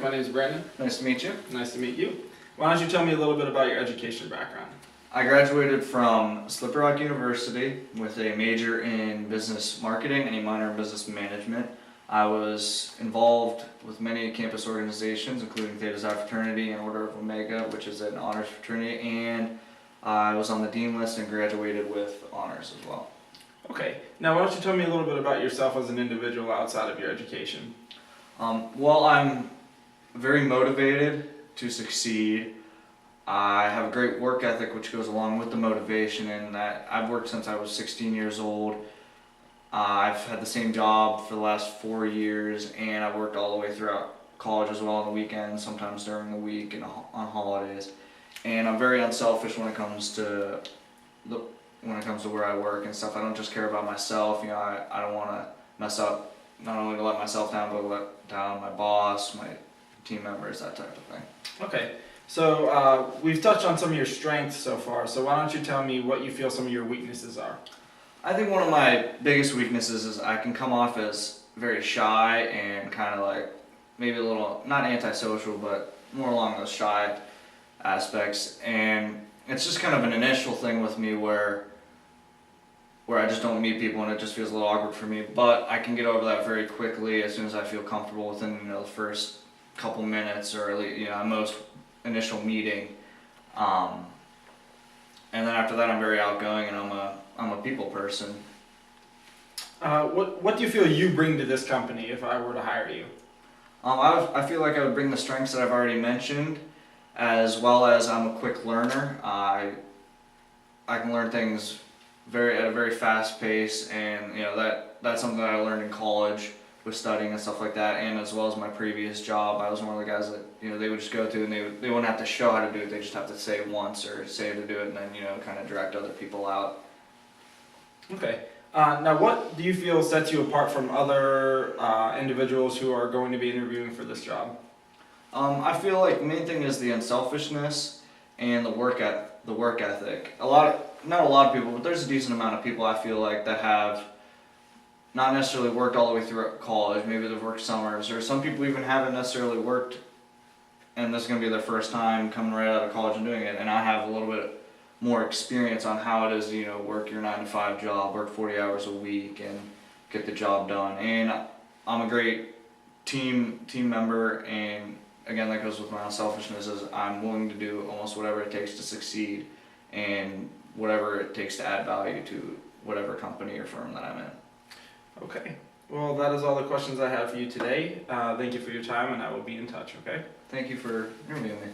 My name is Brandon. Nice to meet you. Nice to meet you. Why don't you tell me a little bit about your education background? I graduated from Slippery Rock University with a major in business marketing and a minor in business management. I was involved with many campus organizations, including Theta Xi Fraternity and Order of Omega, which is an honors fraternity, and I was on the dean list and graduated with honors as well. Okay. Now, why don't you tell me a little bit about yourself as an individual outside of your education? Well, I'm very motivated to succeed. I have a great work ethic which goes along with the motivation, and that I've worked since I was 16 years old. I've had the same job for the last 4 years, and I've worked all the way throughout college as well on the weekends, sometimes during the week and on holidays. And I'm very unselfish when it comes to where I work and stuff. I don't just care about myself. You know, I don't want to mess up, not only to let myself down, but let down my boss, my team members, that type of thing. Okay. So we've touched on some of your strengths so far, so why don't you tell me what you feel some of your weaknesses are? I think one of my biggest weaknesses is I can come off as very shy and kind of like maybe a little, not antisocial, but more along those shy aspects. And it's just kind of an initial thing with me where I just don't meet people and it just feels a little awkward for me. But I can get over that very quickly as soon as I feel comfortable within, you know, the first couple minutes or at least, you know, most initial meeting. And then after that I'm very outgoing and I'm a people person. What do you feel you bring to this company if I were to hire you? I feel like I would bring the strengths that I've already mentioned, as well as I'm a quick learner. I can learn things at a very fast pace, and you know that's something that I learned in college with studying and stuff like that, and as well as my previous job. I was one of the guys that, you know, they would just go through and they wouldn't have to show how to do it, they just have to say once or say to do it, and then, you know, kind of direct other people out. Okay. Now, what do you feel sets you apart from other individuals who are going to be interviewing for this job? I feel like the main thing is the unselfishness and the work ethic. Not a lot of people, but there's a decent amount of people I feel like that have not necessarily worked all the way through college. Maybe they've worked summers, or some people even haven't necessarily worked, and this is going to be their first time coming right out of college and doing it. And I have a little bit more experience on how it is to, you know, work your 9-to-5 job, work 40 hours a week, and get the job done. And I'm a great team member, and again, that goes with my unselfishness. Is I'm willing to do almost whatever it takes to succeed, and whatever it takes to add value to whatever company or firm that I'm in. Okay. Well, that is all the questions I have for you today. Thank you for your time, and I will be in touch, okay? Thank you for interviewing me.